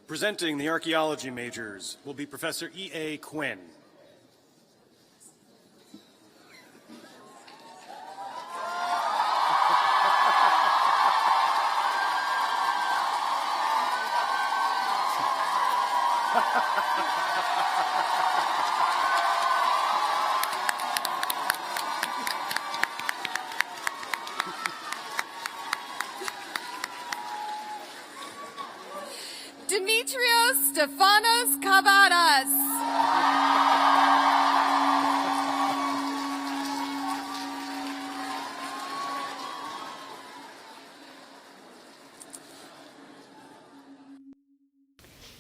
Presenting the archaeology majors will be Professor E.A. Quinn. Demetrios Stefanos Kavadas.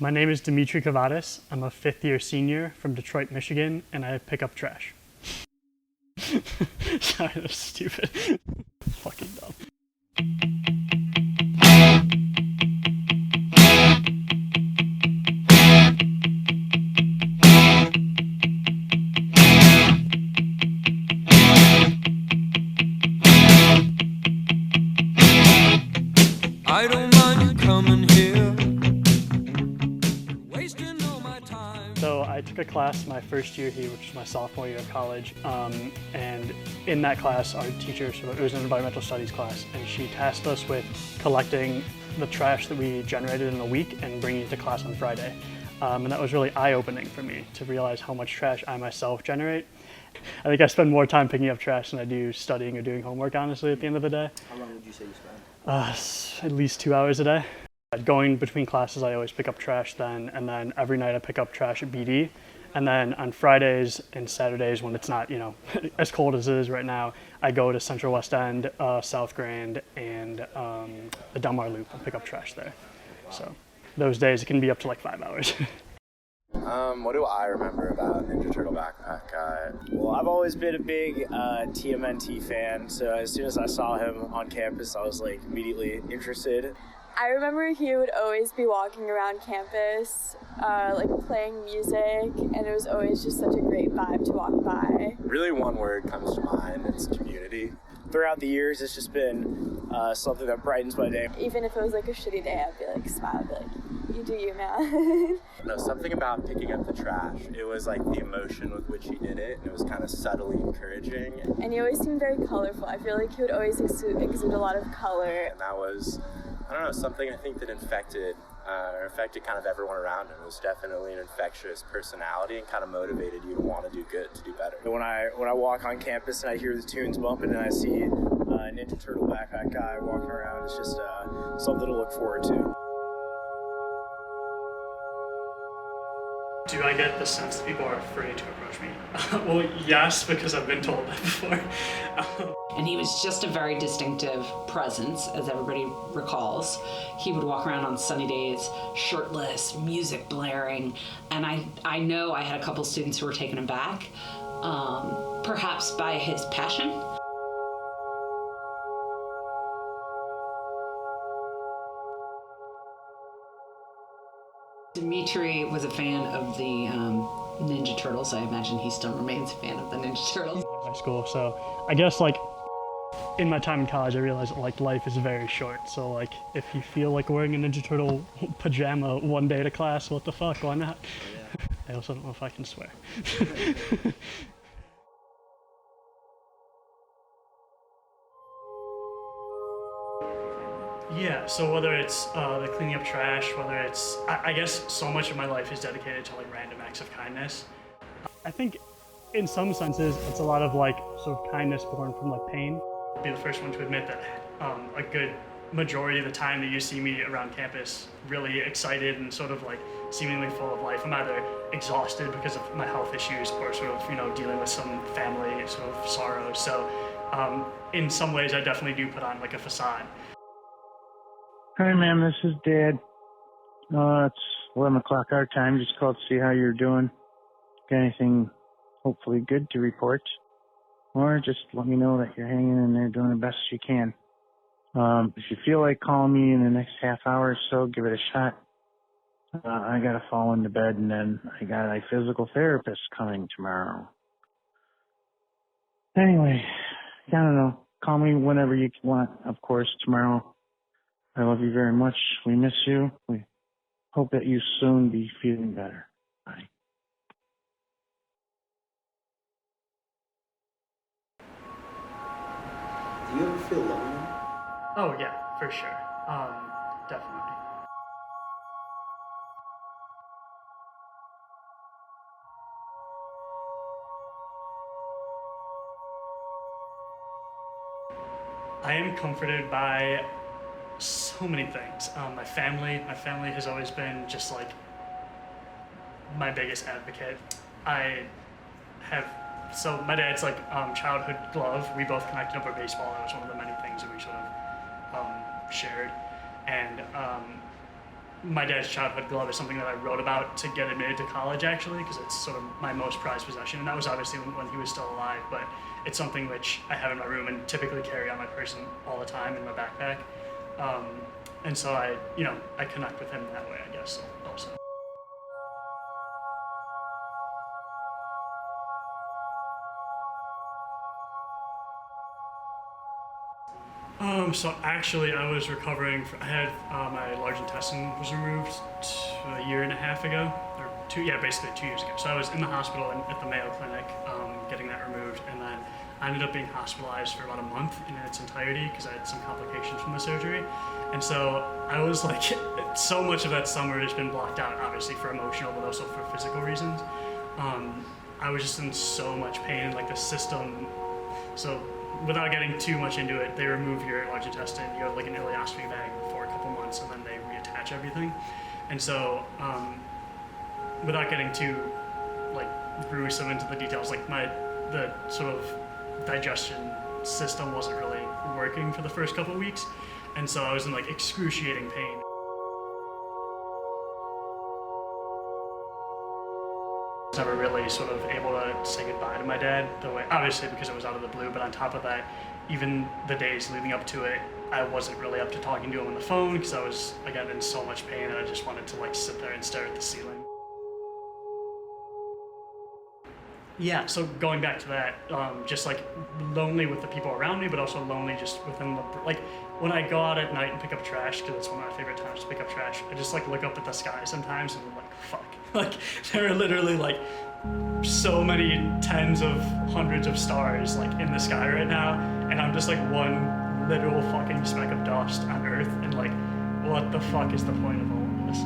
My name is Demitri Kavadas. I'm a fifth-year senior from Detroit, Michigan, and I pick up trash. Sorry, that's stupid. Fucking dumb. I don't mind you coming here, wasting all my time. So I took a class my first year here, which was my sophomore year of college, and in that class, our teacher, it was an environmental studies class, and she tasked us with collecting the trash that we generated in a week and bringing it to class on Friday. And that was really eye-opening for me to realize how much trash I myself generate. I think I spend more time picking up trash than I do studying or doing homework, honestly, at the end of the day. How long would you say you spend? At least 2 hours a day. Going between classes, I always pick up trash then, and then every night I pick up trash at BD. And then on Fridays and Saturdays, when it's not, as cold as it is right now, I go to Central West End, South Grand, and the Del Mar Loop and pick up trash there. So those days, it can be up to like 5 hours. What do I remember about Ninja Turtle Backpack? Well, I've always been a big TMNT fan, so as soon as I saw him on campus, I was like immediately interested. I remember he would always be walking around campus, like playing music, and it was always just such a great vibe to walk by. Really, one word comes to mind, it's community. Throughout the years, it's just been something that brightens my day. Even if it was like a shitty day, I'd be like, smile, I'd be like, you do you, man. No, something about picking up the trash. It was like the emotion with which he did it, and it was kind of subtly encouraging. And he always seemed very colorful. I feel like he would always exude a lot of color. And that was, I don't know, something I think that affected kind of everyone around him. It was definitely an infectious personality and kind of motivated you to want to do good, to do better. When I walk on campus and I hear the tunes bumping and I see a Ninja Turtle Backpack guy walking around, it's just something to look forward to. Do I get the sense that people are afraid to approach me? Well, yes, because I've been told that before. And he was just a very distinctive presence, as everybody recalls. He would walk around on sunny days, shirtless, music blaring, and I know I had a couple students who were taken aback, perhaps by his passion. Demetri was a fan of the Ninja Turtles. I imagine he still remains a fan of the Ninja Turtles. High school, so I guess like in my time in college, I realized like life is very short. So like if you feel like wearing a Ninja Turtle pajama one day to class, what the fuck? Why not? Yeah. I also don't know if I can swear. Yeah, so whether it's the cleaning up trash, whether it's, I guess so much of my life is dedicated to like random acts of kindness. I think in some senses, it's a lot of like sort of kindness born from like pain. I'll be the first one to admit that a good majority of the time that you see me around campus really excited and sort of like seemingly full of life. I'm either exhausted because of my health issues or sort of, dealing with some family sort of sorrow. So in some ways, I definitely do put on like a facade. Hi, ma'am. This is Dad. It's 11 o'clock our time. Just called to see how you're doing. Got anything hopefully good to report? Or just let me know that you're hanging in there doing the best you can. If you feel like calling me in the next half hour or so, give it a shot. I got to fall into bed, and then I got a physical therapist coming tomorrow. Anyway, I don't know. Call me whenever you want, of course, tomorrow. I love you very much. We miss you. We Hope that you soon be feeling better. Bye. Do you ever feel lonely? Oh yeah, for sure. Definitely. I am comforted by so many things. My family has always been just like my biggest advocate. So my dad's like childhood glove. We both connected over baseball. That was one of the many things that we sort of shared. And my dad's childhood glove is something that I wrote about to get admitted to college, actually, because it's sort of my most prized possession. And that was obviously when he was still alive, but it's something which I have in my room and typically carry on my person all the time in my backpack. And so I connect with him that way, I guess, also. So actually I was recovering, I had my large intestine was removed a year and a half ago, or basically 2 years ago. So I was in the hospital at the Mayo Clinic getting that removed, and then I ended up being hospitalized for about a month in its entirety because I had some complications from the surgery. And so I was like, so much of that summer has been blocked out, obviously for emotional, but also for physical reasons. I was just in so much pain, like the system. So without getting too much into it, they remove your large intestine, you have like an ileostomy bag for a couple months, and then they reattach everything. And so, without getting too like gruesome into the details, like the sort of digestion system wasn't really working for the first couple weeks, and so I was in like excruciating pain. I was never really sort of able to say goodbye to my dad, the way, obviously because it was out of the blue, but on top of that, even the days leading up to it, I wasn't really up to talking to him on the phone because I was, again, in so much pain that I just wanted to like sit there and stare at the ceiling. Yeah, so going back to that, just like lonely with the people around me, but also lonely just within the, like when I go out at night and pick up trash, because it's one of my favorite times to pick up trash, I just like look up at the sky sometimes and I'm like, fuck. Like there are literally like so many tens of hundreds of stars like in the sky right now, and I'm just like one literal fucking speck of dust on Earth, and like, what the fuck is the point of all of this?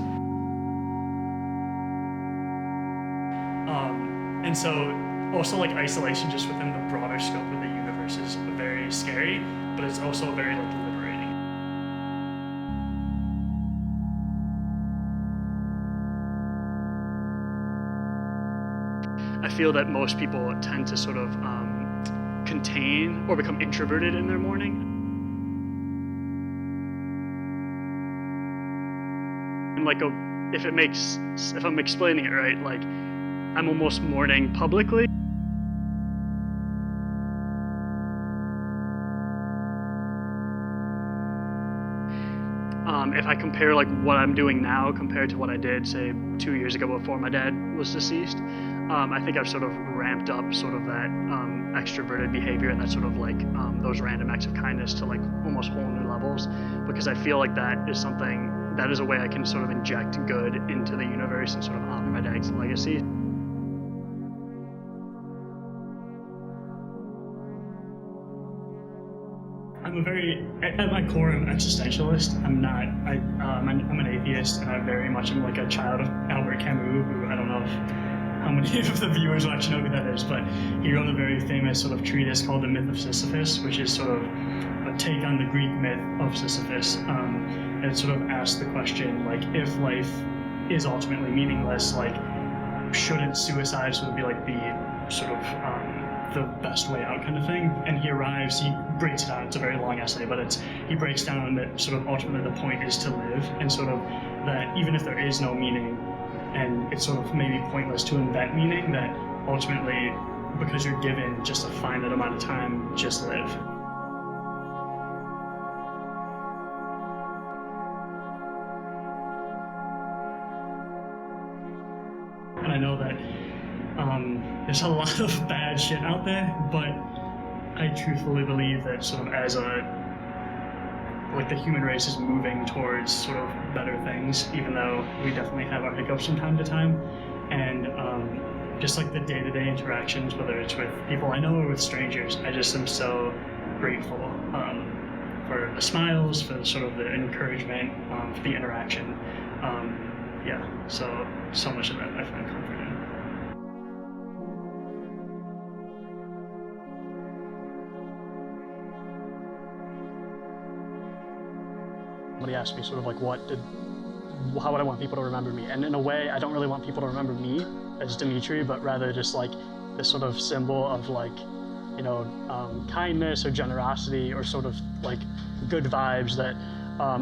And so also like isolation just within the broader scope of the universe is very scary, but it's also very like liberating. I feel that most people tend to sort of contain or become introverted in their mourning. And like, if I'm explaining it right, like I'm almost mourning publicly. If I compare like what I'm doing now compared to what I did, say, 2 years ago before my dad was deceased, I think I've sort of ramped up sort of that extroverted behavior and that sort of like those random acts of kindness to like almost whole new levels, because I feel like that is something, that is a way I can sort of inject good into the universe and sort of honor my dad's legacy. At my core, I'm an existentialist. I'm an atheist, and I very much am like a child of Albert Camus, who I don't know how many of the viewers will actually know who that is, but he wrote a very famous sort of treatise called The Myth of Sisyphus, which is sort of a take on the Greek myth of Sisyphus, and it sort of asks the question, like, if life is ultimately meaningless, like, shouldn't suicide sort of be like the sort of the best way out kind of thing? And he breaks it down, it's a very long essay, but he breaks down that sort of ultimately the point is to live, and sort of that even if there is no meaning, and it's sort of maybe pointless to invent meaning, that ultimately, because you're given just a finite amount of time, just live. And I know that there's a lot of bad shit out there, but I truthfully believe that sort of as a like the human race is moving towards sort of better things, even though we definitely have our hiccups from time to time. And just like the day-to-day interactions, whether it's with people I know or with strangers, I just am so grateful for the smiles, for sort of the encouragement, for the interaction. Yeah, so much of that I find comfort in. Somebody asked me sort of like, how would I want people to remember me? And in a way, I don't really want people to remember me as Demetri, but rather just like this sort of symbol of like, you know, kindness or generosity or sort of like good vibes that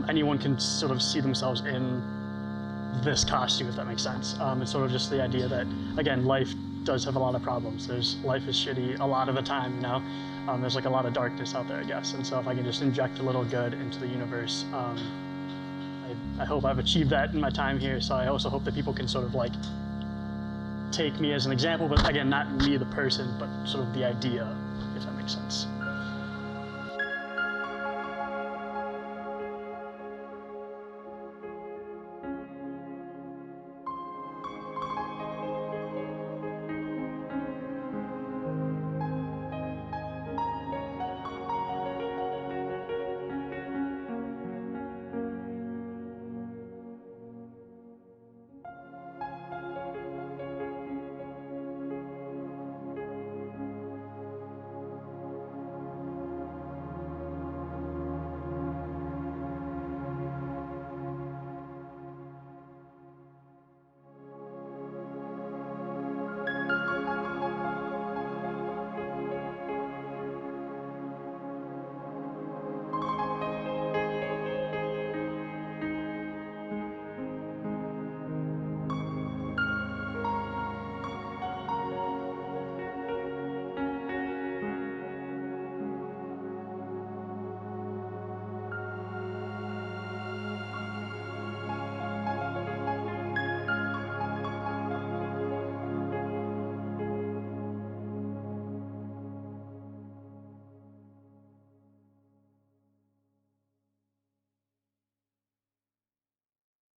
anyone can sort of see themselves in this costume, if that makes sense. It's sort of just the idea that, again, life does have a lot of problems. Life is shitty a lot of the time, you know? There's like a lot of darkness out there, I guess. And so if I can just inject a little good into the universe, I hope I've achieved that in my time here. So I also hope that people can sort of like take me as an example, but again, not me the person, but sort of the idea, if that makes sense.